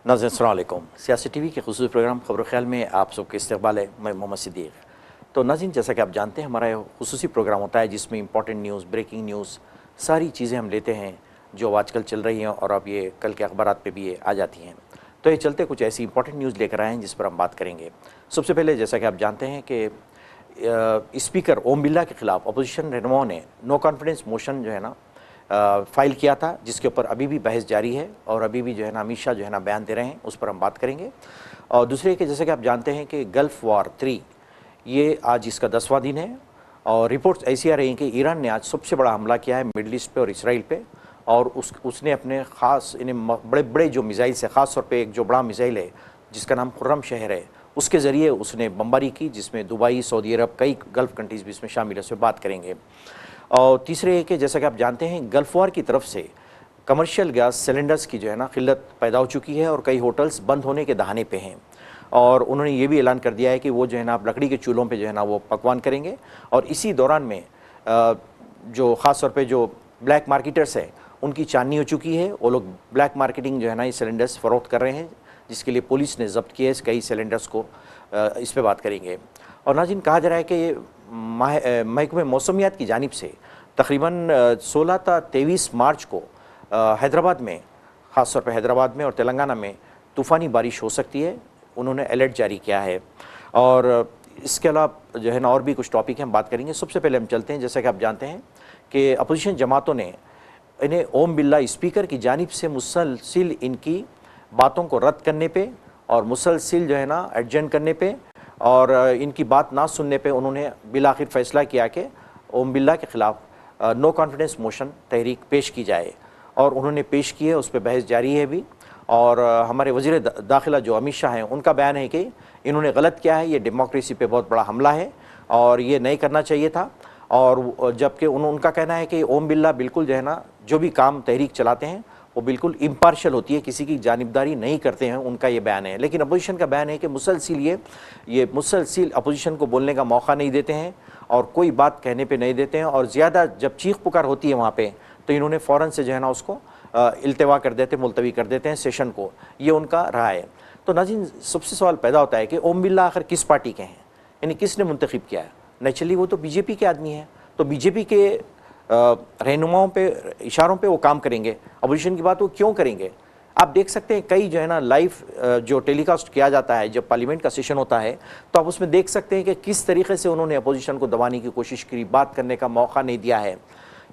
नाज़रीन अस्सलाम वालेकुम। सियासी टीवी के ख़ुसूसी प्रोग्राम खबर ख्याल में आप सबके इस्तकबाल है। मैं मोहम्मद सिद्दीक़। तो नाज़रीन, जैसा कि आप जानते हैं, हमारा ख़ुसूसी प्रोग्राम होता है जिसमें इंपॉर्टेंट न्यूज़, ब्रेकिंग न्यूज़, सारी चीज़ें हम लेते हैं जो आजकल चल रही हैं और अब ये कल के अखबारात पे भी ये आ जाती हैं। तो ये चलते कुछ ऐसी इंपॉर्टेंट न्यूज़ लेकर आए हैं जिस पर हम बात करेंगे। सबसे पहले, जैसा कि आप जानते हैं कि स्पीकर ओम बिरला के ख़िलाफ़ अपोजिशन रहनुमाओं ने नो कॉन्फिडेंस मोशन जो है ना फ़ाइल किया था, जिसके ऊपर अभी भी बहस जारी है और अभी भी जो है ना अमित शाह जो है ना बयान दे रहे हैं, उस पर हम बात करेंगे। और दूसरे कि जैसे कि आप जानते हैं कि गल्फ़ वॉर 3 ये आज इसका 10वां दिन है और रिपोर्ट्स ऐसी आ रही हैं कि ईरान ने आज सबसे बड़ा हमला किया है मिडल ईस्ट पे और इसराइल पे, और उसने अपने ख़ास इन्हें बड़े बड़े जो मिसाइल से, ख़ास तौर पे एक जो बड़ा मिसाइल है जिसका नाम खुर्रम शहर है, उसके ज़रिए उसने बमबारी की, जिसमें दुबई, सऊदी अरब, कई गल्फ़ कंट्रीज़ भी इसमें शामिल है, उस पर बात करेंगे। और तीसरे कि जैसा कि आप जानते हैं, गल्फ़ वॉर की तरफ से कमर्शियल गैस सिलेंडर्स की जो है ना किल्लत पैदा हो चुकी है और कई होटल्स बंद होने के दहाने पे हैं। और उन्होंने ये भी ऐलान कर दिया है कि वो जो है ना आप लकड़ी के चूल्हों पे जो है ना वो पकवान करेंगे। और इसी दौरान में जो ख़ास तौर पे जो ब्लैक मार्केटर्स हैं उनकी चांदनी हो चुकी है। वो लोग ब्लैक मार्केटिंग जो है ना ये सिलेंडर्स फ़रोख्त कर रहे हैं, जिसके लिए पुलिस ने ज़ब्त किया है कई सिलेंडर्स को। इस पर बात करेंगे। और नाज़रीन, कहा जा रहा है कि ये महकमे मौसमियात की जानिब से तकरीबन 16 ta 23 मार्च को हैदराबाद में, ख़ास तौर पर हैदराबाद में और तेलंगाना में तूफ़ानी बारिश हो सकती है। उन्होंने अलर्ट जारी किया है। और इसके अलावा जो है ना और भी कुछ टॉपिक हम बात करेंगे। सबसे पहले हम चलते हैं, जैसा कि आप जानते हैं कि अपोजिशन जमातों ने इन्हें ओम बिरला स्पीकर की जानिब से मुसलसिल इनकी बातों को रद्द करने पे और मुसलसिल जो है ना एडजेंट करने पे और इनकी बात ना सुनने पे उन्होंने बिलाखिर फ़ैसला किया कि ओम बिरला के ख़िलाफ़ नो कॉन्फिडेंस मोशन तहरीक पेश की जाए। और उन्होंने पेश की है, उस पर बहस जारी है भी। और हमारे वज़ीर दाखिला जो अमित शाह हैं, उनका बयान है कि इन्होंने गलत किया है, ये डेमोक्रेसी पे बहुत बड़ा हमला है और ये नहीं करना चाहिए था। और जबकि उनका कहना है कि ओम बिरला बिल्कुल जो है ना जो भी काम तहरीक चलाते हैं वो बिल्कुल इम्पार्शल होती है, किसी की जानिबदारी नहीं करते हैं, उनका ये बयान है। लेकिन अपोजिशन का बयान है कि मुसलसिल ये मुसलसिल अपोजिशन को बोलने का मौका नहीं देते हैं और कोई बात कहने पे नहीं देते हैं। और ज़्यादा जब चीख पुकार होती है वहाँ पे तो इन्होंने फ़ौरन से जो है ना उसको इल्तिवा कर देते, मुलतवी कर देते हैं सेशन को। ये उनका रहा है। तो नाज़रीन, सबसे सवाल पैदा होता है कि ओम बिरला आखिर किस पार्टी के हैं, यानी किसने मुंतखब किया है? नेचुरली वो तो बीजेपी के आदमी हैं, तो बीजेपी के रहनुमाओं पे, इशारों पे वो काम करेंगे। अपोजिशन की बात वो क्यों करेंगे? आप देख सकते हैं कई जो है ना लाइव जो टेलीकास्ट किया जाता है जब पार्लियामेंट का सेशन होता है, तो आप उसमें देख सकते हैं कि किस तरीके से उन्होंने अपोजिशन को दबाने की कोशिश की, बात करने का मौका नहीं दिया है।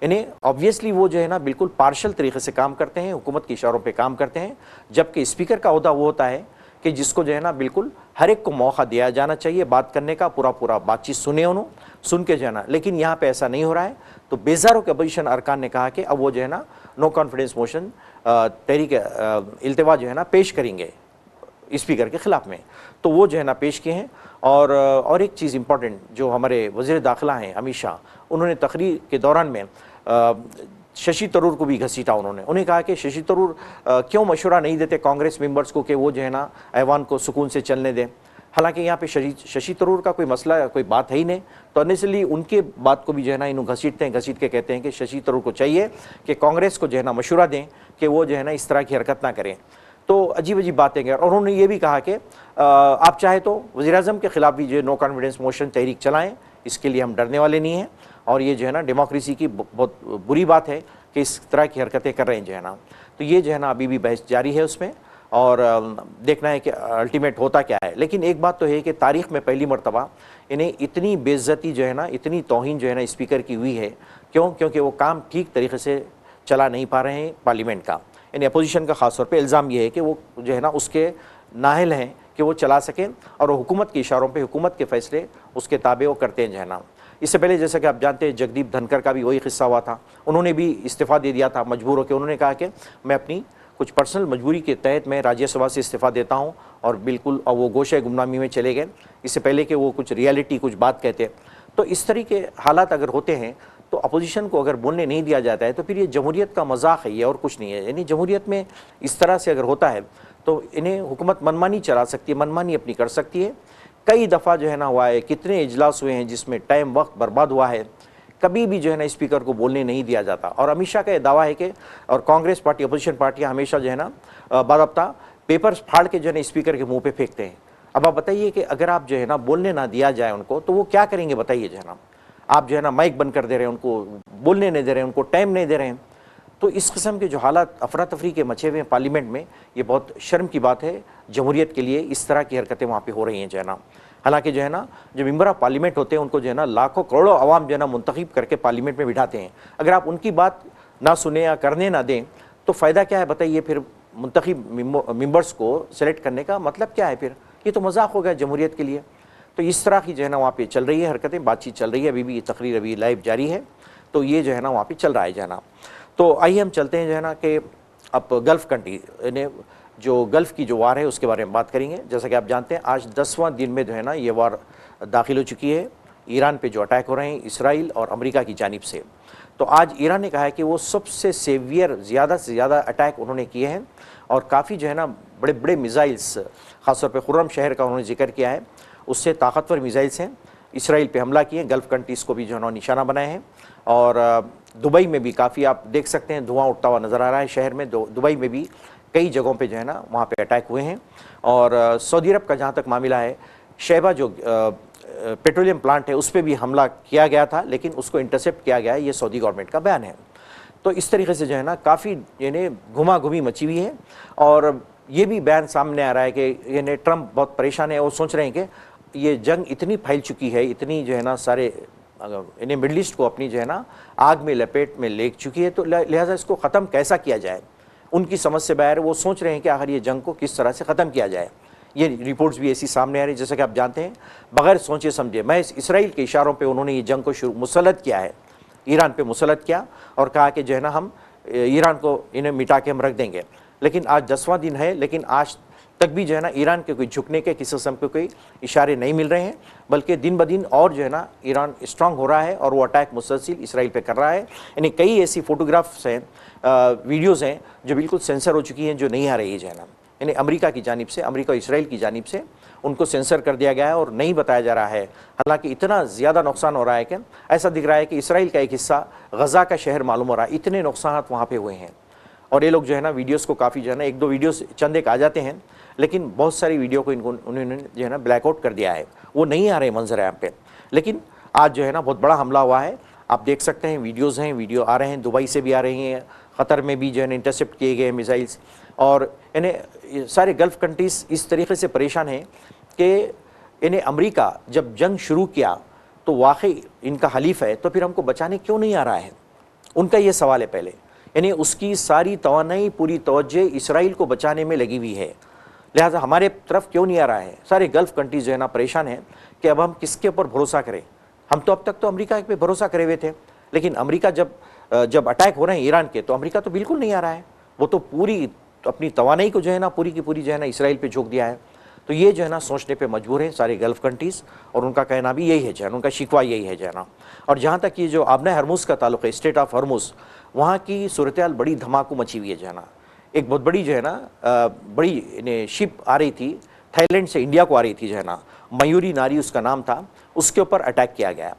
इन्हें ऑब्वियसली वो जो है ना बिल्कुल पार्शल तरीके से काम करते हैं, हुकूमत के इशारों पे काम करते हैं। जबकि स्पीकर का ओहदा वो होता है कि जिसको जो है ना बिल्कुल हर एक को मौका दिया जाना चाहिए बात करने का, पूरा बातचीत सुन के जो है ना। लेकिन यहाँ पे ऐसा नहीं हो रहा है। तो बेजारों के अपोजिशन अरकान ने कहा कि अब वो जो है ना नो कॉन्फिडेंस मोशन तहरीक इल्तिवा जो है ना पेश करेंगे स्पीकर के ख़िलाफ़ में। तो वो जो है ना पेश किए हैं। और एक चीज़ इंपॉर्टेंट, जो हमारे वज़ीर दाखिला हैं अमित शाह, उन्होंने तकरीर के दौरान में शशि थरूर को भी घसीटा। उन्हें कहा कि शशि थरूर क्यों मशवरा नहीं देते कांग्रेस मेंबर्स को कि वो जो है ना ऐवान को सुकून से चलने दें। हालांकि यहाँ पे शशि थरूर का कोई मसला, कोई बात है ही नहीं, तो अनेसली उनके बात को भी जो है ना इन्हों घसीट के कहते हैं कि शशि थरूर को चाहिए कि कांग्रेस को जो है ना मशवरा दें कि वो जो है ना इस तरह की हरकत ना करें। तो अजीब बातें करें। और उन्होंने ये भी कहा कि आप चाहे तो वज़ीर-ए-आज़म के ख़िलाफ़ भी जो नो कॉन्फिडेंस मोशन तहरीक चलाएँ, इसके लिए हम डरने वाले नहीं हैं। और ये जो है ना डेमोक्रेसी की बहुत बुरी बात है कि इस तरह की हरकतें कर रहे हैं जो है ना। तो ये जो है ना अभी भी बहस जारी है उसमें, और देखना है कि अल्टीमेट होता क्या है। लेकिन एक बात तो है कि तारीख़ में पहली मरतबा इन्हें इतनी बेइज्जती जो है ना, इतनी तौहीन जो है ना स्पीकर की हुई है। क्यों? क्योंकि वो काम ठीक तरीके से चला नहीं पा रहे हैं पार्लियामेंट का। यानी अपोजिशन का ख़ास तौर पे इल्ज़ाम ये है कि वो जो है ना उसके नाहिल हैं कि वो चला सकें, और वो हुकूमत के इशारों पे, हुकूमत के फ़ैसले उसके ताबे वो करते हैं जो है ना। इससे पहले जैसा कि आप जानते हैं जगदीप धनखड़ का भी वही किस्सा हुआ था। उन्होंने भी इस्तीफ़ा दे दिया था मजबूर होकर। उन्होंने कहा कि मैं अपनी कुछ पर्सनल मजबूरी के तहत मैं राज्यसभा से इस्तीफ़ा देता हूँ, और बिल्कुल और वो गोशे गुमनामी में चले गए, इससे पहले कि वो कुछ रियलिटी कुछ बात कहते। तो इस तरह के हालात अगर होते हैं तो अपोजिशन को अगर बोलने नहीं दिया जाता है तो फिर ये जमहूरियत का मजाक है, ये और कुछ नहीं है। यानी जमहूरियत में इस तरह से अगर होता है तो इन्हें हुकूमत मनमानी चला सकती है, मनमानी अपनी कर सकती है। कई दफ़ा जो है ना हुआ है, कितने इजलास हुए हैं जिसमें टाइम वक्त बर्बाद हुआ है, कभी भी जो है ना स्पीकर को बोलने नहीं दिया जाता। और अमित शाह का यह दावा है कि, और कांग्रेस पार्टी, अपोजिशन पार्टियां हमेशा जो है ना बाज़ाब्ता पेपर्स फाड़ के जो है ना स्पीकर के मुंह पे फेंकते हैं। अब आप बताइए कि अगर आप जो है ना बोलने ना दिया जाए उनको तो वो क्या करेंगे बताइए जो है ना। आप जो है ना माइक बंद कर दे रहे हैं, उनको बोलने नहीं दे रहे हैं, उनको टाइम नहीं दे रहे हैं। तो इस किस्म के जो हालात अफरा तफरी के मचे हुए हैं पार्लियामेंट में, ये बहुत शर्म की बात है जमहूरियत के लिए। इस तरह की हरकतें वहाँ पे हो रही हैं जो है ना। हालांकि जो है ना जो मेंबर ऑफ पार्लियामेंट होते हैं उनको जो है ना लाखों करोड़ों अवाम जो है ना मुंतखब करके पार्लियामेंट में बिठाते हैं। अगर आप उनकी बात ना सुने या करने ना दें तो फ़ायदा क्या है बताइए। फिर मुंतखब मेंबर्स को सेलेक्ट करने का मतलब क्या है फिर? ये तो मजाक हो गया जमहूरियत के लिए। तो इस तरह की जो है ना वहाँ पे चल रही है हरकतें, बातचीत चल रही है। अभी भी ये तकरीर अभी लाइव जारी है, तो ये जो है ना वहाँ पे चल रहा है जो है ना। तो आइए हम चलते हैं जो है ना कि अब गल्फ़ कंट्री ने जो गल्फ़ की जो वार है उसके बारे में बात करेंगे। जैसा कि आप जानते हैं आज 10वां दिन में जो है ना ये वार दाखिल हो चुकी है। ईरान पे जो अटैक हो रहे हैं इसराइल और अमेरिका की जानिब से, तो आज ईरान ने कहा है कि वो सबसे सेवियर ज़्यादा से ज़्यादा अटैक उन्होंने किए हैं और काफ़ी जो है ना बड़े बड़े मिज़ाइल्स, ख़ासतौर पर खुर्रम शहर का उन्होंने जिक्र किया है, उससे ताकतवर मिज़ाइल्स हैं इसराइल पे हमला किए। गल्फ़ कंट्रीज़ को भी जो है ना निशाना बनाए हैं। और दुबई में भी काफ़ी आप देख सकते हैं धुआं उठता हुआ नज़र आ रहा है शहर में। दुबई में भी कई जगहों पे जो है ना वहाँ पे अटैक हुए हैं। और सऊदी अरब का जहाँ तक मामला है, शैबा जो पेट्रोलियम प्लांट है उस पर भी हमला किया गया था, लेकिन उसको इंटरसेप्ट किया गया है, ये सऊदी गवर्नमेंट का बयान है। तो इस तरीके से जो है ना काफ़ी यानी घुमा घुमी मची हुई है। और ये भी बयान सामने आ रहा है कि यानी ट्रंप बहुत परेशान है और सोच रहे हैं कि ये जंग इतनी फैल चुकी है, इतनी जो है ना सारे यानी मिडल ईस्ट को अपनी जो है ना आग में लपेट में ले चुकी है, तो लिहाजा इसको ख़त्म कैसा किया जाए। उनकी समझ से बाहर वो सोच रहे हैं कि आखिर ये जंग को किस तरह से ख़त्म किया जाए। ये रिपोर्ट्स भी ऐसी सामने आ रही है। जैसा कि आप जानते हैं बगैर सोचे समझे मैं इसराइल के इशारों पे उन्होंने ये जंग को मुसल्लत किया है, ईरान पे मुसल्लत किया और कहा कि जो है ना हम ईरान को इन्हें मिटा के हम रख देंगे। लेकिन आज 10वां दिन है, लेकिन आज तक भी जो है ना ईरान के कोई झुकने के किसी किस्म के कोई इशारे नहीं मिल रहे हैं, बल्कि दिन ब दिन और जो है ना ईरान स्ट्रांग हो रहा है और वो अटैक मुसलसिल इसराइल पे कर रहा है। यानी कई ऐसी फोटोग्राफ्स हैं, वीडियोज़ हैं जो बिल्कुल सेंसर हो चुकी हैं, जो नहीं आ रही है जो है ना। यानी अमेरिका की जानिब से, अमेरिका और इसराइल की जानिब से उनको सेंसर कर दिया गया है और नहीं बताया जा रहा है। हालांकि इतना ज़्यादा नुकसान हो रहा है कि ऐसा दिख रहा है कि इसराइल का एक हिस्सा गज़ा का शहर मालूम हो रहा है, इतने नुकसान वहाँ पे हुए हैं। और ये लोग जो है ना वीडियोस को काफ़ी जो है ना एक दो वीडियोस चंद एक आ जाते हैं, लेकिन बहुत सारी वीडियो को इनको उन्होंने जो है ना ब्लैकआउट कर दिया है, वो नहीं आ रहे मंजर यहाँ पे। लेकिन आज जो है ना बहुत बड़ा हमला हुआ है, आप देख सकते हैं वीडियोज़ हैं, वीडियो आ रहे हैं, दुबई से भी आ रही हैं, क़तर में भी जो है ना इंटरसेप्ट किए गए मिसाइल्स। और इन्हें सारे गल्फ़ कंट्रीज़ इस तरीके से परेशान हैं कि इन्हें अमेरिका जब जंग शुरू किया तो वाकई इनका हलीफ है, तो फिर हमको बचाने क्यों नहीं आ रहा है, उनका ये सवाल है पहले। यानी उसकी सारी तवानाई पूरी तवज्जो इसराइल को बचाने में लगी हुई है, लिहाजा हमारे तरफ क्यों नहीं आ रहा है। सारे गल्फ़ कंट्रीज़ जो है ना परेशान हैं कि अब हम किसके ऊपर भरोसा करें। हम तो अब तक तो अमेरिका पे भरोसा करे हुए थे, लेकिन अमेरिका जब अटैक हो रहे हैं ईरान के, तो अमेरिका तो बिल्कुल नहीं आ रहा है। वो तो पूरी अपनी तवानाई को जो है ना पूरी की पूरी जो है ना इसराइल पे झोंक दिया है। तो ये जो है ना सोचने पे मजबूर है सारे गल्फ़ कंट्रीज़, और उनका कहना भी यही है जो है, उनका शिकवा यही है जो है ना। और जहाँ तक ये जो आबना हरमुज़ का ताल्लुक़ है, स्टेट ऑफ हरमुज़, वहाँ की सूरत हाल बड़ी धमाकू मची हुई है जो है ना। एक बहुत बड़ी जो है ना बड़ी शिप आ रही थी थाईलैंड से इंडिया को आ रही थी जो है ना, मयूरी नारी उसका नाम था, उसके ऊपर अटैक किया गया।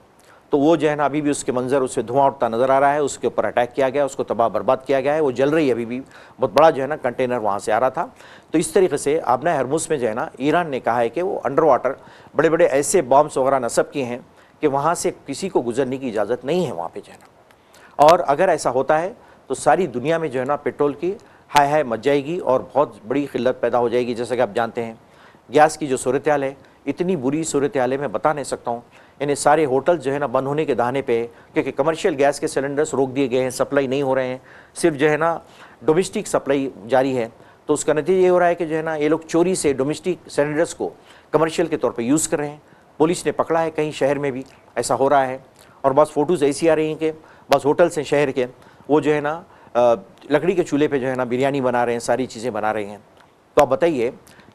तो वो जो है ना अभी भी उसके मंजर, उससे धुआं उठता नज़र आ रहा है, उसके ऊपर अटैक किया गया, उसको तबाह बर्बाद किया गया है, वो जल रही है अभी भी। बहुत बड़ा जो है ना कंटेनर वहाँ से आ रहा था। तो इस तरीके से आबना हरमुज़ में जो है ना ईरान ने कहा है कि वो अंडर वाटर बड़े बड़े ऐसे बॉम्ब्स वगैरह नस्ब किए हैं कि वहाँ से किसी को गुजरने की इजाज़त नहीं है वहाँ पर जो है ना। और अगर ऐसा होता है तो सारी दुनिया में जो है ना पेट्रोल की हाय हाय मच जाएगी और बहुत बड़ी किल्लत पैदा हो जाएगी। जैसा कि आप जानते हैं गैस की जो सूरत हाल है, इतनी बुरी सूरत हाल है मैं बता नहीं सकता हूँ। यानी सारे होटल जो है ना बंद होने के दहाने पे, क्योंकि कमर्शियल गैस के सिलेंडर्स रोक दिए गए हैं, सप्लाई नहीं हो रहे हैं, सिर्फ जो है ना डोमेस्टिक सप्लाई जारी है। तो उसका नतीजा ये हो रहा है कि जो है ना ये लोग चोरी से डोमेस्टिक सिलेंडर्स को कमर्शियल के तौर पे यूज़ कर रहे हैं। पुलिस ने पकड़ा है, कहीं शहर में भी ऐसा हो रहा है। और बस फ़ोटोज़ ऐसी आ रही हैं कि बस होटल से शहर के वो जो है ना लकड़ी के चूल्हे पे जो है ना बिरयानी बना रहे हैं, सारी चीज़ें बना रहे हैं। तो आप बताइए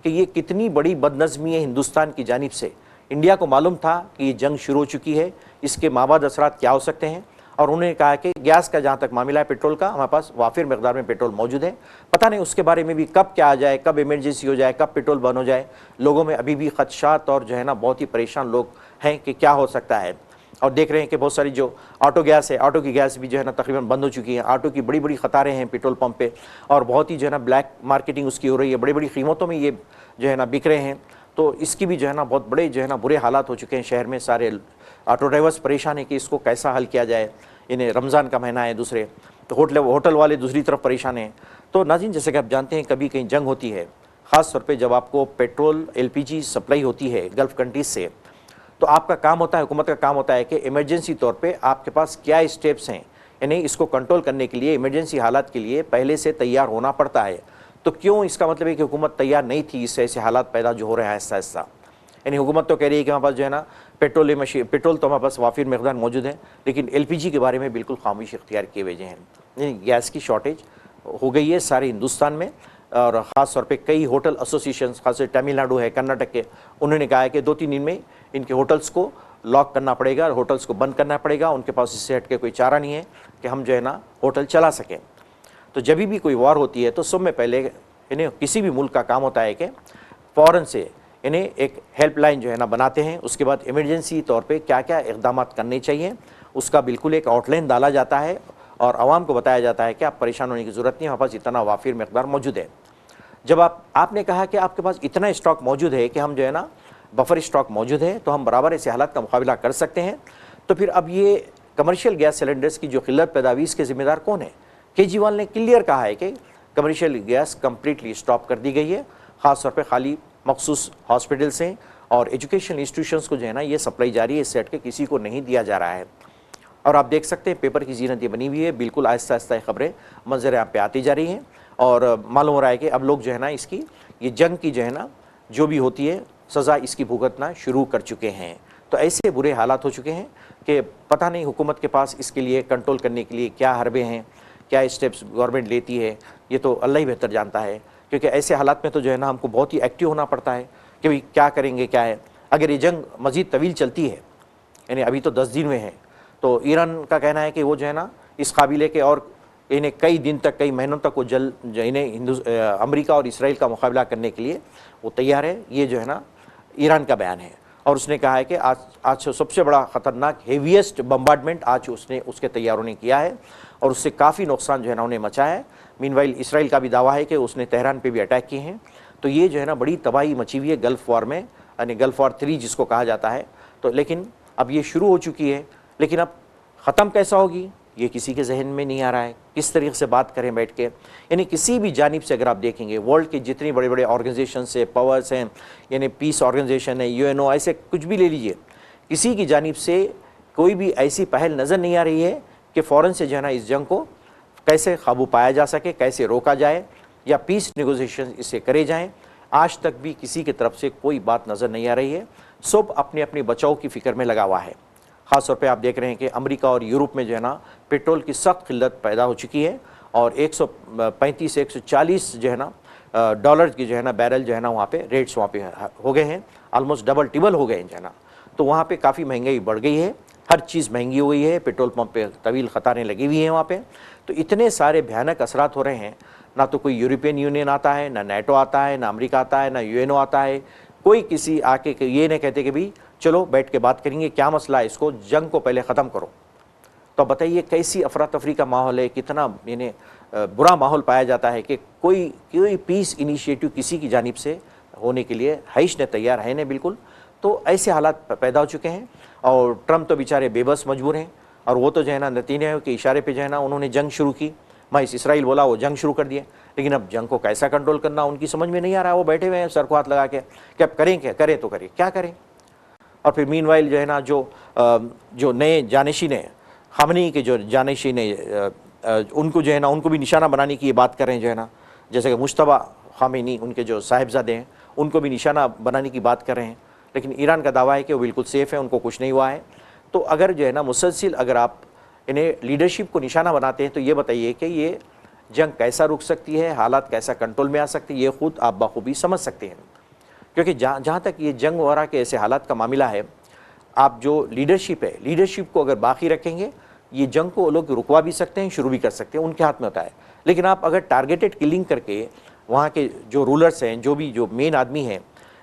कि ये कितनी बड़ी बदनज़मी है हिंदुस्तान की जानिब से। इंडिया को मालूम था कि ये जंग शुरू हो चुकी है, इसके माबाद असरात क्या हो सकते हैं, और उन्होंने कहा कि गैस का जहाँ तक मामला है पेट्रोल का, हमारे पास वाफिर मकदार में पेट्रोल मौजूद है। पता नहीं उसके बारे में भी कब क्या आ जाए, कब इमरजेंसी हो जाए, कब पेट्रोल बंद हो जाए। लोगों में अभी भी खदशात और जो है ना बहुत ही परेशान लोग हैं कि क्या हो सकता है। और देख रहे हैं कि बहुत सारी जो ऑटो गैस है, ऑटो की गैस भी जो है ना तकरीबन बंद हो चुकी है। ऑटो की बड़ी बड़ी कतारें हैं पेट्रोल पंप पे और बहुत ही जो है ना ब्लैक मार्केटिंग उसकी हो रही है, बड़ी बड़ी कीमतों में ये जो है ना बिक रहे हैं। तो इसकी भी जो है ना बहुत बड़े जो है ना बुरे हालात हो चुके हैं शहर में। सारे ऑटो ड्राइवर्स परेशान हैं कि इसको कैसा हल किया जाए। इन्हें रमज़ान का महीना है, दूसरे तो होटल वाले दूसरी तरफ परेशान हैं। तो नाज़रीन, जैसे कि आप जानते हैं कभी कहीं जंग होती है, ख़ास तौर पे जब आपको पेट्रोल LPG सप्लाई होती है गल्फ़ कंट्रीज से, तो आपका काम होता है, हुकूमत का काम होता है कि इमरजेंसी तौर पे आपके पास क्या स्टेप्स हैं, यानी इसको कंट्रोल करने के लिए इमरजेंसी हालात के लिए पहले से तैयार होना पड़ता है। तो क्यों, इसका मतलब है कि हुकूमत तैयार नहीं थी इससे ऐसे हालात पैदा जो हो रहे हैं आहिस्ता आहिस्ता। यानी हुकूमत तो कह रही है कि हमारे पास जो है ना पेट्रोल तो हमारे पास वाफिर मकदार मौजूद है, लेकिन LPG के बारे में बिल्कुल खामोशी इख्तियार किए हुए हैं। यानी गैस की शॉर्टेज हो गई है सारे हिंदुस्तान में, और ख़ास तौर पे कई होटल एसोसिएशन, खासकर तमिलनाडु है, कर्नाटक के, उन्होंने कहा है कि 2-3 दिन में इनके होटल्स को लॉक करना पड़ेगा, होटल्स को बंद करना पड़ेगा। उनके पास इससे हट के कोई चारा नहीं है कि हम जो है ना होटल चला सकें। तो जब भी कोई वॉर होती है तो सब में पहले इन्हें किसी भी मुल्क का काम होता है कि फ़ौरन से इन्हें एक हेल्पलाइन जो है ना बनाते हैं। उसके बाद इमरजेंसी तौर पे क्या क्या इक़दाम करने चाहिए उसका बिल्कुल एक आउटलाइन डाला जाता है और आवाम को बताया जाता है कि आप परेशान होने की ज़रूरत नहीं है, हमारे पास इतना वाफिर मकदार मौजूद है। जब आपने कहा कि आपके पास इतना स्टॉक मौजूद है कि हम जो है ना बफर स्टॉक मौजूद है तो हम बराबर ऐसे हालात का मुकाबला कर सकते हैं, तो फिर अब ये कमर्शियल गैस सिलेंडर्स की जो किल्लत पैदावीस के ज़िम्मेदार कौन है? केजरीवाल ने क्लियर कहा है कि कमर्शियल गैस कम्प्लीटली स्टॉप कर दी गई है। ख़ास तौर पर खाली मखसूस हॉस्पिटल्स हैं और एजुकेशन इंस्टीट्यूशंस को जो है ना ये सप्लाई जारी है, इससे हट के किसी को नहीं दिया जा रहा है। और आप देख सकते हैं पेपर की जीनत ये बनी हुई है, बिल्कुल आहिस्ता आहिस्ता खबरें मंजर यहाँ पे आती जा रही हैं और मालूम हो रहा है कि अब लोग जो है ना इसकी ये जंग की जो है ना जो भी होती है सज़ा इसकी भुगतना शुरू कर चुके हैं। तो ऐसे बुरे हालात हो चुके हैं कि पता नहीं हुकूमत के पास इसके लिए कंट्रोल करने के लिए क्या हरबे हैं, क्या स्टेप्स गवर्नमेंट लेती है, ये तो अल्लाह ही बेहतर जानता है। क्योंकि ऐसे हालात में तो जो है ना हमको बहुत ही एक्टिव होना पड़ता है कि भाई क्या करेंगे, क्या है। अगर ये जंग मज़ीद तवील चलती है, यानी अभी तो 10 दिन में है, तो ईरान का कहना है कि वो जो है ना इस काबिल है कि और इन्हें कई दिन तक, कई महीनों तक वो इन्हें अमेरिका और इसराइल का मुकाबला करने के लिए वो तैयार है। ये जो है ना ईरान का बयान है और उसने कहा है कि आज सबसे बड़ा ख़तरनाक हेवीएस्ट बम्बार्डमेंट आज उसके तैयारों ने किया है और उससे काफ़ी नुकसान जो है ना उन्हें मचाया है। मीनवाइल इसराइल का भी दावा है कि उसने तेहरान पे भी अटैक किए हैं। तो ये जो है ना बड़ी तबाही मची हुई है गल्फ़ वॉर में, यानी गल्फ़ वॉर 3 जिसको कहा जाता है। तो लेकिन अब ये शुरू हो चुकी है, लेकिन अब ख़त्म कैसा होगी ये किसी के जहन में नहीं आ रहा है। किस तरीके से बात करें बैठ के, यानी किसी भी जानिब से अगर आप देखेंगे वर्ल्ड के जितने बड़े बड़े ऑर्गेनाइजेशन से पावर्स हैं, यानी पीस ऑर्गेनाइजेशन है, UNO, ऐसे कुछ भी ले लीजिए, किसी की जानिब से कोई भी ऐसी पहल नज़र नहीं आ रही है कि फ़ौरन से जो है ना इस जंग को कैसे काबू पाया जा सके, कैसे रोका जाए या पीस नेगोशिएशन इससे करे जाएँ। आज तक भी किसी की तरफ से कोई बात नज़र नहीं आ रही है। सब अपने अपने बचाव की फ़िक्र में लगा हुआ है। ख़ास तौर पे आप देख रहे हैं कि अमेरिका और यूरोप में जो है ना पेट्रोल की सख्त किल्लत पैदा हो चुकी है और 135 से 140 जो है ना डॉलर की जो है ना बैरल जो है ना वहाँ पे रेट्स वहाँ पे हो गए हैं, ऑलमोस्ट डबल टिबल हो गए हैं जो है ना। तो वहाँ पे काफ़ी महंगाई बढ़ गई है, हर चीज़ महंगी हो गई है, पेट्रोल पंप पे तवील कतारें लगी हुई हैं वहाँ पे। तो इतने सारे भयानक असरात हो रहे हैं, ना तो कोई यूरोपियन यूनियन आता है, ना NATO आता है, ना अमेरिका आता है, ना UNO आता है, कोई किसी आके ये नहीं कहते कि भाई चलो बैठ के बात करेंगे क्या मसला है, इसको जंग को पहले ख़त्म करो। तो बताइए कैसी अफरा तफरी का माहौल है, कितना यानी बुरा माहौल पाया जाता है कि कोई पीस इनिशिएटिव किसी की जानिब से होने के लिए हैश ने तैयार है नहीं बिल्कुल। तो ऐसे हालात पैदा हो चुके हैं और ट्रम्प तो बेचारे बेबस मजबूर हैं और वो तो जो है ना नेतन्याहू के इशारे पे जो है ना उन्होंने जंग शुरू की, इसराइल बोला वो जंग शुरू कर दिए। लेकिन अब जंग को कैसा कंट्रोल करना उनकी समझ में नहीं आ रहा है। वो बैठे हुए हैं सर को हाथ लगा के कि अब करें क्या, करें तो करें क्या करें। और फिर मीनवाइल जो है ना जो नए जानशीन है, खामनी के जो जानशीन है, उनको जो है ना उनको भी निशाना बनाने की ये बात कर रहे हैं जो है ना, जैसे कि मुश्तबा खामेनी उनके जो साहिबजादे हैं उनको भी निशाना बनाने की बात कर रहे हैं। लेकिन ईरान का दावा है कि वो बिल्कुल सेफ़ है, उनको कुछ नहीं हुआ है। तो अगर जो है ना मुसलसिल अगर आप इन्हें लीडरशिप को निशाना बनाते हैं तो ये बताइए कि ये जंग कैसा रुक सकती है, हालात कैसा कंट्रोल में आ सकती है, ये ख़ुद आप बखूबी समझ सकते हैं। क्योंकि जहाँ तक ये जंग वगैरह के ऐसे हालात का मामला है, आप जो लीडरशिप है, लीडरशिप को अगर बाकी रखेंगे ये जंग को लोग रुकवा भी सकते हैं, शुरू भी कर सकते हैं, उनके हाथ में होता है। लेकिन आप अगर टारगेटेड किलिंग करके वहाँ के जो रूलर्स हैं, जो मेन आदमी हैं,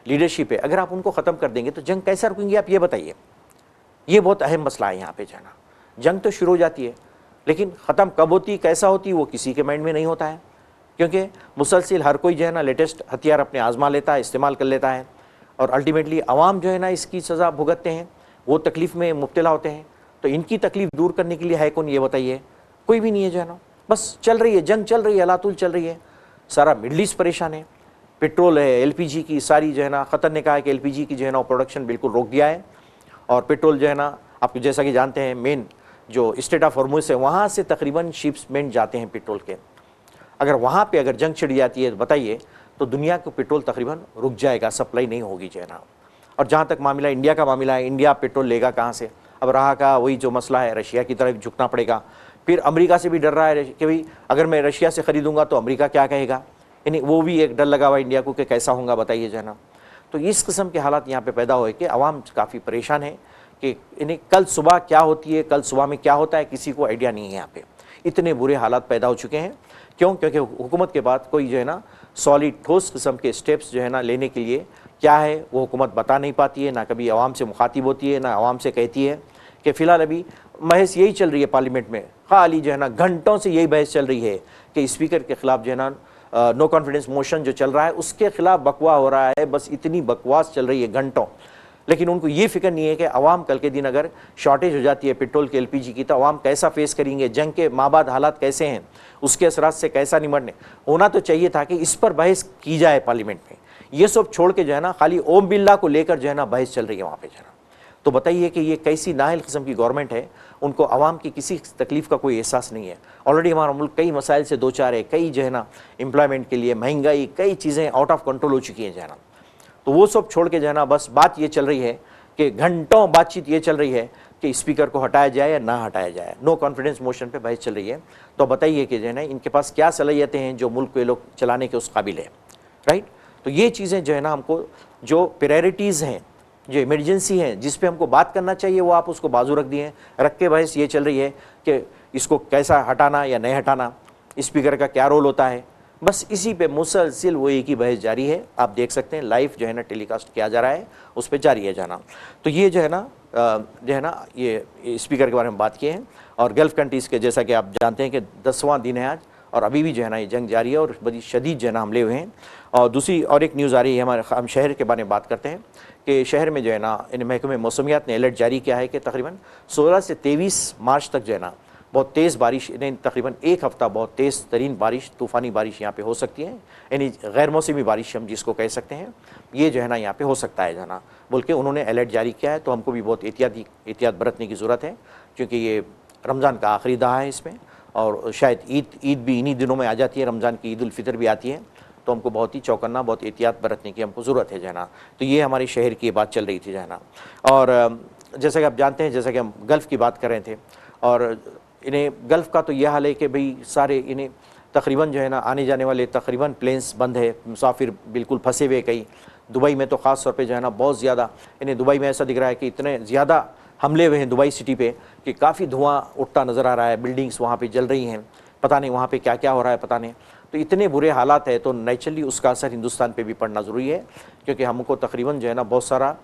लीडरशिप है, अगर आप उनको ख़त्म कर देंगे तो जंग कैसा रुकेंगे आप ये बताइए। ये बहुत अहम मसला है यहाँ पे जो है ना। जंग तो शुरू हो जाती है, लेकिन ख़त्म कब होती, कैसा होती, वो किसी के माइंड में नहीं होता है, क्योंकि मुसलसिल हर कोई जो है ना लेटेस्ट हथियार अपने आजमा लेता है, इस्तेमाल कर लेता है, और अल्टीमेटली अवाम जो है ना इसकी सज़ा भुगतते हैं, वो तकलीफ़ में मुब्तला होते हैं। तो इनकी तकलीफ़ दूर करने के लिए है कौन, ये बताइए? कोई भी नहीं है जो है ना। बस चल रही है, जंग चल रही है, अलातुल चल रही है, सारा मिडल ईस्ट परेशान है। पेट्रोल है, एलपीजी की सारी जो है ना, कतर ने कहा है कि एलपीजी की जो है ना प्रोडक्शन बिल्कुल रोक दिया है, और पेट्रोल जो है ना आप जैसा कि जानते हैं मेन जो स्टेट ऑफ हॉर्मुज़ है वहाँ से तकरीबन शिप्समेंट जाते हैं पेट्रोल के। अगर वहाँ पे अगर जंग छिड़ जाती है तो बताइए, तो दुनिया को पेट्रोल तकरीबन रुक जाएगा, सप्लाई नहीं होगी जो है ना। और जहाँ तक मामला इंडिया का मामला है, इंडिया पेट्रोल लेगा कहाँ से? अब रहा का वही जो मसला है, रशिया की तरफ झुकना पड़ेगा। फिर अमेरिका से भी डर रहा है कि भाई अगर मैं रशिया से ख़रीदूँगा तो अमेरिका क्या कहेगा, यानी वो भी एक डर लगा हुआ इंडिया को कि कैसा होगा बताइए जो है ना। तो इस किस्म के हालात यहाँ पे पैदा हुए कि अवाम काफ़ी परेशान है कि इन्हें कल सुबह क्या होती है, कल सुबह में क्या होता है, किसी को आइडिया नहीं है। यहाँ पे इतने बुरे हालात पैदा हो चुके हैं। क्यों? क्योंकि हुकूमत के बाद कोई जो है ना सॉलिड ठोस किस्म के स्टेप्स जो है ना लेने के लिए क्या है वो हुकूमत बता नहीं पाती है, ना कभी आवाम से मुखातिब होती है, ना आवाम से कहती है कि फ़िलहाल अभी बहस यही चल रही है पार्लियामेंट में, खाली जो है ना घंटों से यही बहस चल रही है कि स्पीकर के खिलाफ जो है ना नो कॉन्फिडेंस मोशन जो चल रहा है उसके खिलाफ बकवा हो रहा है। बस इतनी बकवास चल रही है घंटों, लेकिन उनको ये फिक्र नहीं है कि अवाम कल के दिन अगर शॉर्टेज हो जाती है पेट्रोल की, एलपीजी की, तो अवाम कैसा फेस करेंगे, जंग के माबाद हालात कैसे हैं, उसके असरात से कैसा निमटने। होना तो चाहिए था कि इस पर बहस की जाए पार्लियामेंट में। ये सब छोड़ के जो है ना खाली ओम बिरला को लेकर जो है ना बहस चल रही है वहाँ पे जो है ना। तो बताइए कि ये कैसी नाअहल किस्म की गवर्नमेंट है, उनको आवाम की किसी तकलीफ़ का कोई एहसास नहीं है। ऑलरेडी हमारा मुल्क कई मसाइल से दो चार है, कई जो है ना एम्प्लॉयमेंट के लिए, महंगाई, कई चीज़ें आउट ऑफ कंट्रोल हो चुकी हैं जो है ना। तो वो सब छोड़ के जो है ना बस बात ये चल रही है कि घंटों बातचीत ये चल रही है कि स्पीकर को हटाया जाए या ना हटाया जाए, नो कॉन्फिडेंस मोशन पे बहस चल रही है। तो बताइए कि जो है ना इनके पास क्या सलाहियतें हैं जो मुल्क को ये लोग चलाने के उस काबिल है, राइट। तो ये चीज़ें जो है ना हमको जो प्रायोरिटीज़ हैं, जो इमरजेंसी है, जिस पे हमको बात करना चाहिए, वो आप उसको बाजू रख दिए, रख के बहस ये चल रही है कि इसको कैसा हटाना या नहीं हटाना, स्पीकर का क्या रोल होता है। बस इसी पे मुसलसिल वो एक ही बहस जारी है। आप देख सकते हैं लाइव जो है ना टेलीकास्ट किया जा रहा है, उस पर जारी है जाना। तो ये जो है ना ये स्पीकर के बारे में बात किए हैं। और गल्फ़ कंट्रीज़ के जैसा कि आप जानते हैं कि 10वां दिन है आज, और अभी भी जो है ना ये जंग जारी है और बड़ी शदीद जो है ना हमले हुए हैं। और दूसरी और एक न्यूज़ आ रही है, हम शहर के बारे में बात करते हैं कि शहर में जो है ना इन महकमे मौसमियात ने अलर्ट जारी किया है कि तकरीबन 16 से 23 मार्च तक जो है ना बहुत तेज़ बारिश, तकरीबन एक हफ़्ता बहुत तेज़ तरीन बारिश, तूफ़ानी बारिश यहाँ पे हो सकती है, यानी गैर मौसमी बारिश हम जिसको कह सकते हैं, ये जो है ना यहाँ पे हो सकता है जाना बोल के उन्होंने अलर्ट जारी किया है। तो हमको भी बहुत एहतियात बरतने की ज़रूरत है, क्योंकि ये रमज़ान का आखिरी दहा है इसमें, और शायद ईद भी इन्हीं दिनों में आ जाती है, रमज़ान की ईद उल फितर भी आती है। तो हमको बहुत ही चौकन्ना, बहुत एहतियात बरतने की हमको ज़रूरत है जाना। तो ये हमारे शहर की बात चल रही थी जाना। और जैसा कि आप जानते हैं, जैसा कि हम गल्फ़ की बात कर रहे थे, और इन्हें गल्फ़ का तो यह हाल है कि भाई सारे इन्हें तकरीबन जो है ना आने जाने वाले तकरीबन प्लेन्स बंद है, मुसाफिर बिल्कुल फंसे हुए कहीं। दुबई में तो ख़ास तौर पे जो है ना बहुत ज़्यादा, इन्हें दुबई में ऐसा दिख रहा है कि इतने ज़्यादा हमले हुए हैं दुबई सिटी पे कि काफ़ी धुआं उठता नज़र आ रहा है, बिल्डिंग्स वहाँ पे जल रही हैं, पता नहीं वहाँ पे क्या क्या हो रहा है पता नहीं। तो इतने बुरे हालात है, तो नेचुरली उसका असर हिंदुस्तान पे भी पड़ना ज़रूरी है, क्योंकि हमको तकरीबन जो है ना बहुत सारा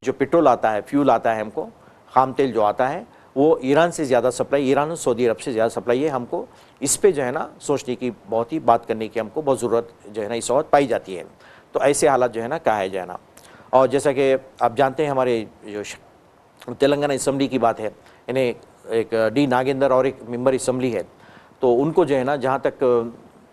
जो पेट्रोल आता है, फ्यूल आता है, हमको खाम तेल जो आता है वो ईरान से ज़्यादा सप्लाई, ईरान और सऊदी अरब से ज़्यादा सप्लाई है। हमको इस पे जो है ना सोचने की, बहुत ही बात करने की हमको बहुत ज़रूरत जो है ना इस वक्त पाई जाती है। तो ऐसे हालात जो है ना कहा है जो है ना। और जैसा कि आप जानते हैं हमारे जो तेलंगाना असम्बली की बात है, इन्हें एक डी नागेंद्र और एक मेंबर असम्बली है, तो उनको जो है ना जहाँ तक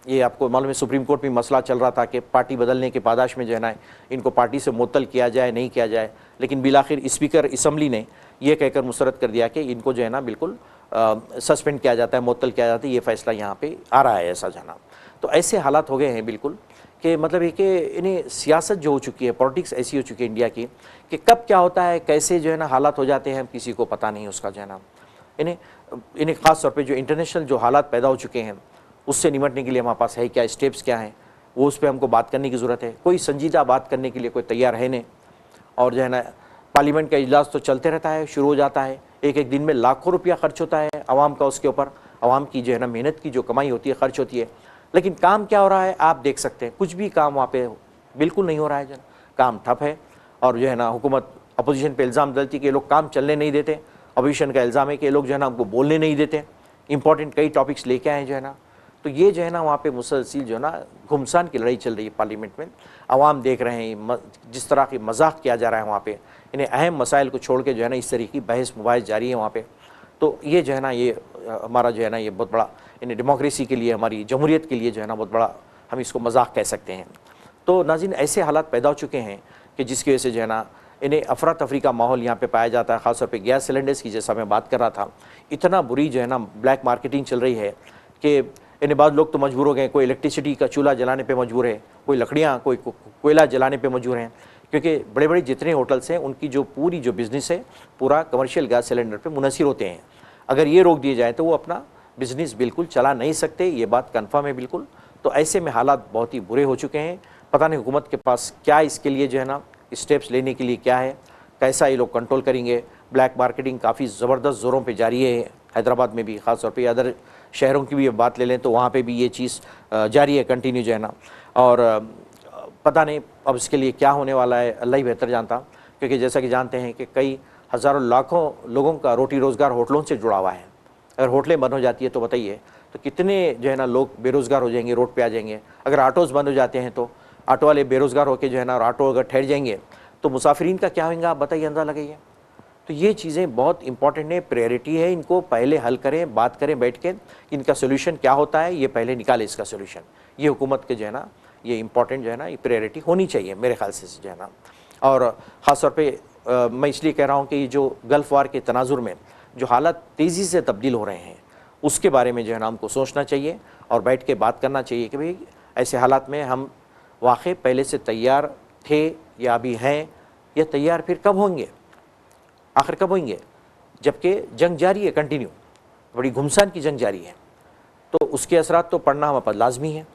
ये आपको मालूम है सुप्रीम कोर्ट में मसला चल रहा था कि पार्टी बदलने के पादाश में जो है ना इनको पार्टी से मुअत्तल किया जाए नहीं किया जाए, लेकिन बिलाखिर स्पीकर असम्बली ने ये कहकर मुस्तरद कर दिया कि इनको जो है ना बिल्कुल सस्पेंड किया जाता है, मुअत्तल किया जाता है। ये फ़ैसला यहाँ पे आ रहा है ऐसा जाना। तो ऐसे हालात हो गए हैं बिल्कुल कि मतलब ये कि इन्हें सियासत जो हो चुकी है, पॉलिटिक्स ऐसी हो चुकी है इंडिया की कि कब क्या होता है, कैसे जो है ना हालात हो जाते हैं, किसी को पता नहीं उसका जो है ना। इन्हें ख़ास तौर पे जो इंटरनेशनल जो हालात पैदा हो चुके हैं उससे निमटने के लिए हमारे पास है क्या, स्टेप्स क्या हैं, वो उस पर हमको बात करने की ज़रूरत है। कोई संजीदा बात करने के लिए कोई तैयार है नहीं। और जो है ना पार्लियामेंट का इजलास तो चलते रहता है, शुरू हो जाता है, एक एक दिन में लाखों रुपया खर्च होता है आवाम का, उसके ऊपर आवाम की जो है ना मेहनत की जो कमाई होती है खर्च होती है, लेकिन काम क्या हो रहा है आप देख सकते हैं, कुछ भी काम वहाँ पे बिल्कुल नहीं हो रहा है। जो है काम ठप है, और जो है ना हुकूमत अपोजिशन पे इल्ज़ाम डालती है कि ये लोग काम चलने नहीं देते, अपोजिशन का इल्ज़ाम है कि ये लोग जो है ना हमको बोलने नहीं देते, इंपॉर्टेंट कई टॉपिक्स लेके आए जो है ना। तो ये जो है ना वहाँ पे मुसलसिल जो है ना घुमसान की लड़ाई चल रही है पार्लियामेंट में। आवाम देख रहे हैं जिस तरह की मजाक किया जा रहा है वहाँ पे, इन्हें अहम मसाइल को छोड़ के जो है ना इस तरीके की बहस मुबाहिस जारी है वहाँ पे। तो ये जो है ना ये हमारा जो है ना ये बहुत बड़ा इन्हें डेमोक्रेसी के लिए, हमारी जमहूरियत के लिए जो है ना बहुत बड़ा हम इसको मजाक कह सकते हैं। तो नाज़रीन ऐसे हालात पैदा हो चुके हैं कि जिसकी वजह से जो है ना इन्हें अफरा तफरी का माहौल यहाँ पे पाया जाता है। ख़ासतौर पे गैस सिलेंडर्स की, जैसा मैं बात कर रहा था, इतना बुरी जो है ना ब्लैक मार्केटिंग चल रही है कि इन्हें बाद लोग तो मजबूर हो गए, कोई इलेक्ट्रिसिटी का चूल्हा जलाने पे मजबूर है, कोई लकड़ियाँ, कोई कोयला जलाने पे मजबूर हैं, क्योंकि बड़े बड़े जितने होटल्स हैं उनकी जो पूरी जो बिज़नेस है पूरा कमर्शियल गैस सिलेंडर पे मुनहसर होते हैं। अगर ये रोक दिए जाए तो वो अपना बिज़नेस बिल्कुल चला नहीं सकते, ये बात कन्फर्म है बिल्कुल। तो ऐसे में हालात बहुत ही बुरे हो चुके हैं। पता नहीं हुकूमत के पास क्या इसके लिए जो है ना स्टेप्स लेने के लिए क्या है, कैसा ये लोग कंट्रोल करेंगे। ब्लैक मार्केटिंग काफ़ी ज़बरदस्त ज़ोरों पे जारी है हैदराबाद में भी, ख़ास तौर पे अदर शहरों की भी बात ले लें तो वहाँ पे भी ये चीज़ जारी है, कंटिन्यू जो है ना। और पता नहीं अब इसके लिए क्या होने वाला है, अल्लाह ही बेहतर जानता, क्योंकि जैसा कि जानते हैं कि कई हज़ारों लाखों लोगों का रोटी रोज़गार होटलों से जुड़ा हुआ है। अगर होटलें बंद हो जाती है तो बताइए तो कितने जो है ना लोग बेरोज़गार हो जाएंगे, रोड पे आ जाएंगे। अगर ऑटोज़ बंद हो जाते हैं तो ऑटो वाले बेरोज़गार होकर जो है ना, और ऑटो अगर ठहर जाएंगे तो मुसाफिरीन का क्या होगा, आप बताइए, अंदाज़ा लगाइए। तो ये चीज़ें बहुत इंपॉर्टेंट है, प्रायोरिटी है, इनको पहले हल करें, बात करें बैठ के, इनका सोल्यूशन क्या होता है ये पहले निकाले इसका सोल्यूशन। ये हुकूमत के जो है ना ये इंपॉर्टेंट जो है ना ये प्रायोरिटी होनी चाहिए मेरे ख्याल से जो है ना। और ख़ास तौर पे मैं इसलिए कह रहा हूँ कि ये जो गल्फ़ वार के तनाजुर में जो हालात तेज़ी से तब्दील हो रहे हैं उसके बारे में जो है ना हमको सोचना चाहिए और बैठ के बात करना चाहिए कि भाई ऐसे हालात में हम वाकई पहले से तैयार थे या अभी हैं, या तैयार फिर कब होंगे, आखिर कब होंगे, जबकि जंग जारी है, कंटिन्यू बड़ी घुमसान की जंग जारी है। तो उसके असरात तो पड़ना हमारे पास लाजमी है।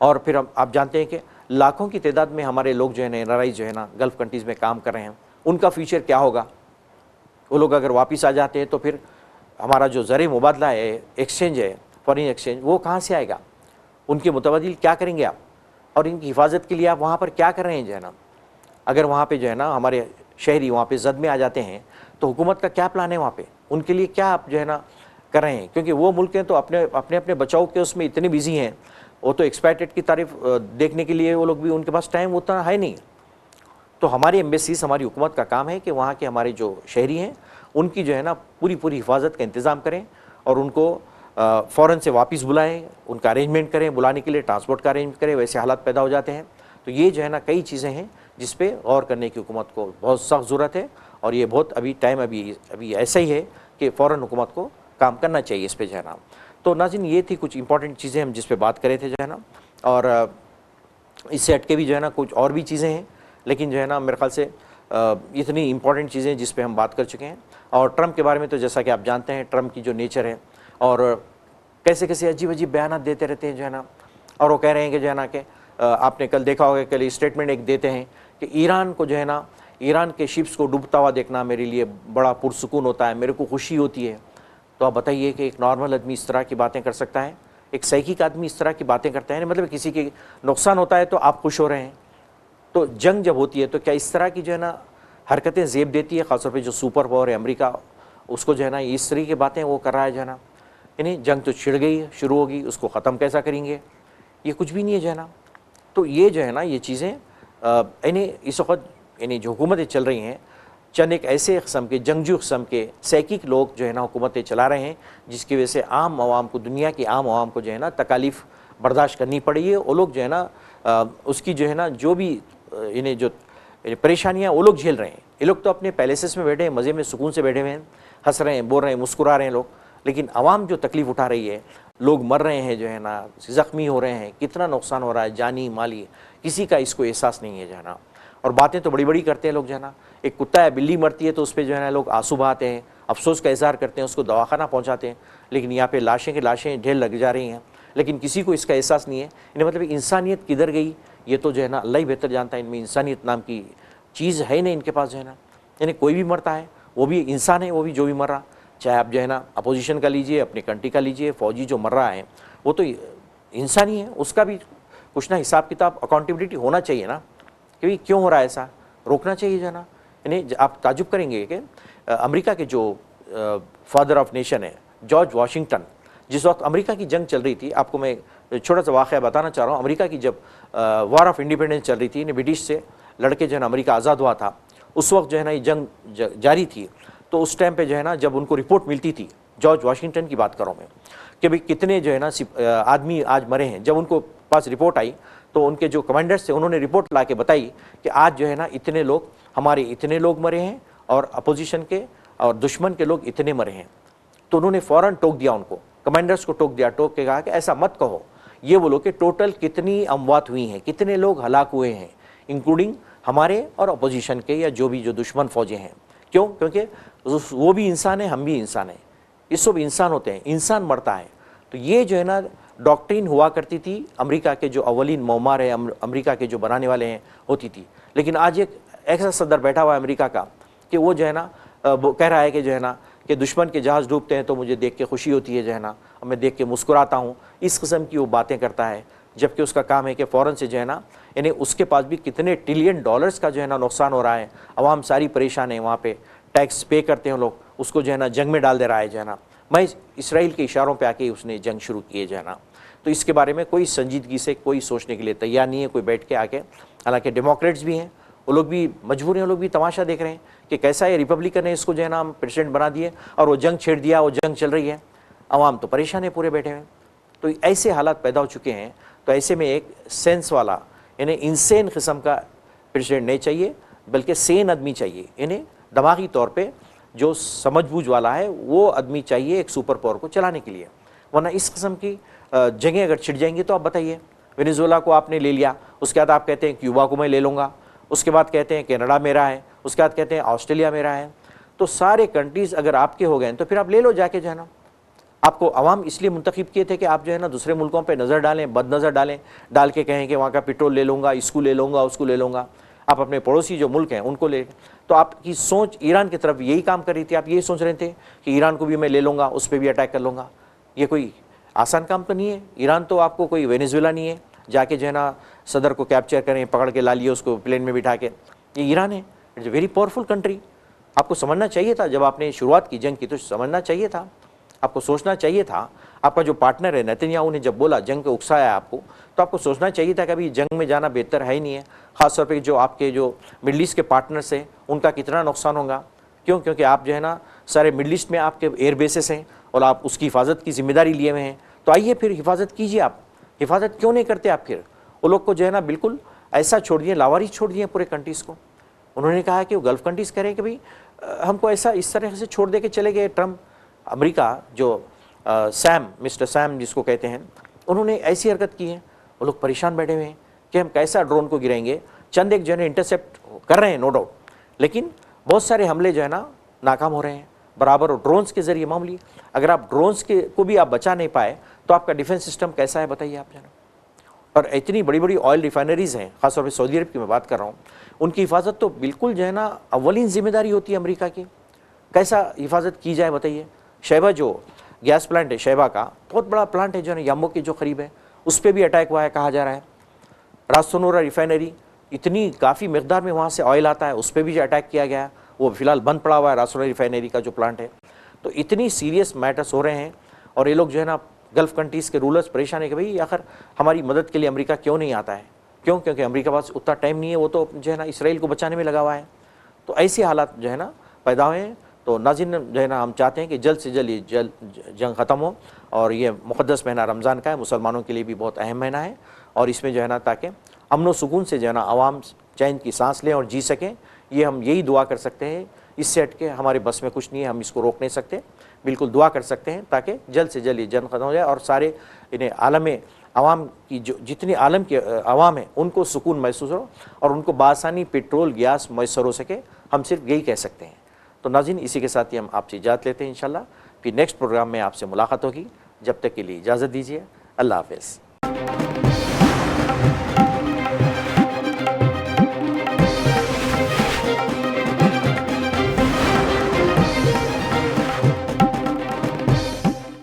और फिर आप जानते हैं कि लाखों की तादाद में हमारे लोग जो है ना एनआरआई जो है ना गल्फ़ कंट्रीज़ में काम कर रहे हैं, उनका फ्यूचर क्या होगा। वो लोग अगर वापस आ जाते हैं तो फिर हमारा जो ज़र मुबादला है, एक्सचेंज है, फॉरेन एक्सचेंज, वो कहाँ से आएगा, उनके मुतबादिल क्या करेंगे आप, और इनकी हिफाजत के लिए आप वहाँ पर क्या कर रहे हैं जो है ना। अगर वहाँ पे जो है ना हमारे शहरी वहाँ पे जद में आ जाते हैं तो हुकूमत का क्या प्लान है वहाँ पे, उनके लिए क्या आप जो है ना कर रहे हैं। क्योंकि वो मुल्क हैं तो अपने अपने अपने बचाव के उसमें इतने बिजी हैं, वो तो एक्सपायर्ड की तारीफ देखने के लिए वो लोग भी, उनके पास टाइम उतना है नहीं। तो हमारी एम्बेसीज, हमारी हुकूमत का काम है कि वहाँ के हमारे जो शहरी हैं उनकी जो है ना पूरी पूरी हिफाजत का इंतज़ाम करें और उनको फ़ौरन से वापस बुलाएं, उनका अरेंजमेंट करें, बुलाने के लिए ट्रांसपोर्ट का अरेंजमेंट करें। वैसे हालात पैदा हो जाते हैं। तो ये जो है ना कई चीज़ें हैं जिस पे गौर करने की हुकूमत को बहुत सख्त ज़रूरत है। और ये बहुत अभी टाइम अभी ऐसा ही है कि फ़ौरन हुकूमत को काम करना चाहिए इस पर जो है ना। तो नाज़रीन ये थी कुछ इंपॉर्टेंट चीज़ें हम जिस पे बात करे थे जो है ना। और इससे हट के भी जो है ना कुछ और भी चीज़ें हैं, लेकिन जो है ना मेरे ख्याल से इतनी इंपॉर्टेंट चीज़ें जिस पे हम बात कर चुके हैं। और ट्रम्प के बारे में तो जैसा कि आप जानते हैं ट्रम्प की जो नेचर है और कैसे कैसे अजीब अजीब बयान देते रहते हैं जो है ना। और वो कह रहे हैं कि जो है ना कि आपने कल देखा होगा, कल स्टेटमेंट एक देते हैं कि ईरान को जो है ना, ईरान के शिप्स को डूबता हुआ देखना मेरे लिए बड़ा पुरसुकून होता है, मेरे को खुशी होती है। तो आप बताइए कि एक नॉर्मल आदमी इस तरह की बातें कर सकता है, एक साइकिक आदमी इस तरह की बातें करता है, मतलब किसी के नुकसान होता है तो आप खुश हो रहे हैं। तो जंग जब होती है तो क्या इस तरह की जो है ना हरकतें जेब देती है, ख़ासतौर पे जो सुपर पावर है अमेरिका, उसको जो है ना इस तरह की बातें वो कर रहा है जो है ना। यानी जंग तो छिड़ गई, शुरू होगी, उसको ख़त्म कैसा करेंगे, ये कुछ भी नहीं है जो है ना। तो ये जो है ना ये चीज़ें यानी इस वक्त यानी जो हुकूमतें चल रही हैं, चंद एक ऐसे किस्म के जंगजू किस्म के सैकिक लोग जो है ना हुकूमतें चला रहे हैं, जिसकी वजह से आम आवाम को, दुनिया की आम आवाम को जो है ना तकालीफ बर्दाश्त करनी पड़ी है। वो लोग जो है ना उसकी जो है ना जो भी इन्हें जो परेशानियाँ वो लोग झेल रहे हैं। ये लोग तो अपने पैलेसेस में बैठे हैं, मज़े में सुकून से बैठे हुए हैं, हंस रहे हैं, बोल रहे हैं, मुस्कुरा रहे हैं लोग। लेकिन आवाम जो तकलीफ़ उठा रही है, लोग मर रहे हैं जो है ना, ज़ख्मी हो रहे हैं, कितना नुकसान हो रहा है जानी माली, किसी का इसको एहसास नहीं है जो है ना। और बातें तो बड़ी बड़ी करते हैं लोग जो है ना। एक कुत्ता है, बिल्ली मरती है तो उस पर जो है ना लोग आंसू बहाते हैं, अफसोस का इजहार करते हैं, उसको दवाखाना पहुँचाते हैं। लेकिन यहाँ पे लाशें की लाशें ढेर लग जा रही हैं, लेकिन किसी को इसका एहसास नहीं है। इन्हें मतलब इंसानियत किधर गई ये तो जो है ना अल्लाह ही बेहतर जानता है। इनमें इंसानियत नाम की चीज़ है नहीं इनके पास जो है ना। यानी कोई भी मरता है वो भी इंसान है, वो भी जो भी मर रहा, चाहे आप जो है ना अपोजिशन का लीजिए, अपनी कंट्री का लीजिए, फ़ौजी जो मर रहा है वो तो इंसान ही है, उसका भी कुछ ना हिसाब किताब अकाउंटेबिलिटी होना चाहिए ना कि भाई क्यों हो रहा है ऐसा, रोकना चाहिए जो है ना। यानी आप ताजुब करेंगे कि अमेरिका के जो फादर ऑफ नेशन है जॉर्ज वाशिंगटन, जिस वक्त अमेरिका की जंग चल रही थी, आपको मैं छोटा सा वाक़या बताना चाह रहा हूँ। अमेरिका की जब वॉर ऑफ इंडिपेंडेंस चल रही थी, ब्रिटिश से लड़के जो है ना अमेरिका आज़ाद हुआ था, उस वक्त जो है ना ये जंग जारी थी। तो उस टाइम पे जो है ना जब उनको रिपोर्ट मिलती थी, जॉर्ज वाशिंगटन की बात कर रहा हूँ मैं, कि भाई कितने जो है ना आदमी आज मरे हैं, जब उनको पास रिपोर्ट आई तो उनके जो कमांडर्स थे उन्होंने रिपोर्ट ला के बताई कि आज जो है ना इतने लोग, हमारे इतने लोग मरे हैं और अपोजिशन के और दुश्मन के लोग इतने मरे हैं। तो उन्होंने फ़ौरन टोक दिया, उनको कमांडर्स को टोक दिया, टोक के कहा कि ऐसा मत कहो, ये बोलो कि टोटल कितनी अमवात हुई हैं, कितने लोग हलाक हुए हैं, इंक्लूडिंग हमारे और अपोजिशन के या जो भी जो दुश्मन फौजें हैं। क्यों? क्योंकि वो भी इंसान है, हम भी इंसान हैं, ये सब इंसान होते हैं, इंसान मरता है। तो ये जो है ना डॉक्ट्रिन हुआ करती थी अमेरिका के जो अवलिन मौमार है, अमेरिका के जो बनाने वाले हैं, होती थी। लेकिन आज एक ऐसा सदर बैठा हुआ है अमेरिका का कि वो जो है ना वो कह रहा है कि जो है ना कि दुश्मन के जहाज़ डूबते हैं तो मुझे देख के खुशी होती है, जो है ना मैं देख के मुस्कुराता हूँ, इस किस्म की वो बातें करता है। जबकि उसका काम है कि फ़ौरन से जो है ना, यानी उसके पास भी कितने ट्रिलियन डॉलर्स का जो है ना नुकसान हो रहा है, अवाम सारी परेशान है, वहाँ पे टैक्स पे करते हैं लोग, उसको जो है ना जंग में डाल दे रहा है, जो है ना। मैं इसराइल के इशारों पे आके उसने जंग शुरू की है, जो है ना। तो इसके बारे में कोई संजीदगी से कोई सोचने के लिए तैयार नहीं है कोई बैठ के आके। हालांकि डेमोक्रेट्स भी हैं, वो लोग भी मजबूर हैं, वो लोग भी तमाशा देख रहे हैं कि कैसा है रिपब्लिकन है, इसको जो है ना हम प्रेसिडेंट बना दिए और वो जंग छेड़ दिया, वो जंग चल रही है, अवाम तो परेशान है पूरे बैठे हुए। तो ऐसे हालात पैदा हो चुके हैं। तो ऐसे में एक सेंस वाला, यानी इंसेन किस्म का प्रेसिडेंट नहीं चाहिए, बल्कि सेन आदमी चाहिए, यानी दिमागी तौर पे जो समझबूझ वाला है वो आदमी चाहिए एक सुपर पावर को चलाने के लिए। वरना इस किस्म की जगह अगर छिड़ जाएंगी तो आप बताइए, वेनेजुएला को आपने ले लिया, उसके बाद आप कहते हैं क्यूबा को मैं ले लूँगा, उसके बाद कहते हैं कनाडा मेरा है, उसके बाद कहते हैं ऑस्ट्रेलिया मेरा है। तो सारे कंट्रीज़ अगर आपके हो गए तो फिर आप ले लो जाके, जो है ना। आपको अवाम इसलिए मुंतखब किए थे कि आप जो है ना दूसरे मुल्कों पे नज़र डालें, बद नज़र डालें, डाल के कहें कि वहाँ का पेट्रोल ले लूँगा, इसको ले लूँगा, उसको ले लूँगा। आप अपने पड़ोसी जो मुल्क हैं उनको ले, तो आपकी सोच ईरान की तरफ यही काम कर रही थी। आप यही सोच रहे थे कि ईरान को भी मैं ले लूँगा, उस पर भी अटैक कर लूँगा। ये कोई आसान काम तो नहीं है। ईरान तो आपको कोई वेनेजुएला नहीं है, जाके जो है ना सदर को कैप्चर करें, पकड़ के ला लिए उसको प्लेन में बिठा के। ये ईरान है, it's a very powerful country. आपको समझना चाहिए था जब आपने शुरुआत की जंग की, तो समझना चाहिए था, आपको सोचना चाहिए था। आपका जो पार्टनर है नेतन्याहू ने जब बोला, जंग को उकसाया आपको, तो आपको सोचना चाहिए था कि अभी जंग में जाना बेहतर है ही नहीं है। ख़ासतौर पर जो आपके जो मिडल ईस्ट के पार्टनर्स हैं उनका कितना नुकसान होगा। क्यों? क्योंकि आप जो है ना सारे मिडल ईस्ट में आपके एयर बेसेस हैं और आप उसकी हिफाजत की जिम्मेदारी लिए हुए हैं। तो आइए फिर हिफाजत कीजिए। आप हिफाजत क्यों नहीं करते आप? फिर वो लोग को जो है ना बिल्कुल ऐसा छोड़ दिए, लावारिस छोड़ दिए पूरे कंट्रीज़ को। उन्होंने कहा कि वो गल्फ़ कंट्रीज़ करें कि भाई हमको ऐसा इस तरह से छोड़ दे के चले गए ट्रम्प। अमेरिका जो मिस्टर सैम जिसको कहते हैं, उन्होंने ऐसी हरकत की है। वो लोग परेशान बैठे हुए हैं कि हम कैसा ड्रोन को गिराएंगे। चंद एक जो है इंटरसेप्ट कर रहे हैं नो डाउट, लेकिन बहुत सारे हमले जो है ना नाकाम हो रहे हैं बराबर, और ड्रोन्स के ज़रिए मामूली। अगर आप ड्रोन्स के को भी आप बचा नहीं पाए तो आपका डिफेंस सिस्टम कैसा है बताइए आप जना। और इतनी बड़ी बड़ी ऑयल रिफाइनरीज़ हैं, ख़ासतौर पर सऊदी अरब की मैं बात कर रहा हूँ, उनकी हिफाजत तो बिल्कुल जो है ना अव्वलीन जिम्मेदारी होती है अमेरिका की। कैसा हिफाजत की जाए बताइए। शैबा जो गैस प्लांट है, शैबा का बहुत बड़ा प्लांट है जो है याम्बो के जो करीब है, उस पर भी अटैक हुआ है कहा जा रहा है। रासोनोरा रिफाइनरी, इतनी काफ़ी मकदार में वहाँ से ऑयल आता है, उस पर भी जो अटैक किया गया है, वो फिलहाल बंद पड़ा हुआ है रासोनोरा रिफाइनरी का जो प्लांट है। तो इतनी सीरियस मैटर्स हो रहे हैं और ये लोग जो है ना गल्फ़ कंट्रीज़ के रूलर्स परेशान है कि भाई आखिर हमारी मदद के लिए अमेरिका क्यों नहीं आता है। क्यों? क्योंकि अमेरिका पास उतना टाइम नहीं है, वो तो जो है ना इसराइल को बचाने में लगा हुआ है। तो ऐसे हालात जो है ना पैदा हुए हैं। तो नाज़रीन जो है ना हम चाहते हैं कि जल्द से जल्द ये जंग ख़त्म हो। और ये मुक़द्दस महीना रमज़ान का है, मुसलमानों के लिए भी बहुत अहम महीना है। और इसमें जो है ना ताकि अमन व सुकून से जो है ना आवाम चैन की सांस लें और जी सकें, ये हम यही दुआ कर सकते हैं। इससे हट के हमारे बस में कुछ नहीं है, हम इसको रोक नहीं सकते। बिल्कुल दुआ कर सकते हैं ताकि जल्द से जल्द ये जंग ख़त्म हो जाए और सारे इन्हें आलम आवाम की जो जितनी आलम के आवाम है उनको सुकून महसूस हो और उनको बासानी पेट्रोल गैस मैसर हो सके। हम सिर्फ यही कह सकते हैं। तो नाज़रीन इसी के साथ ही हम आपसे इजाज़त लेते हैं। इंशाल्लाह फिर नेक्स्ट प्रोग्राम में आपसे मुलाकात होगी। जब तक के लिए इजाज़त दीजिए। अल्लाह हाफ़िज़।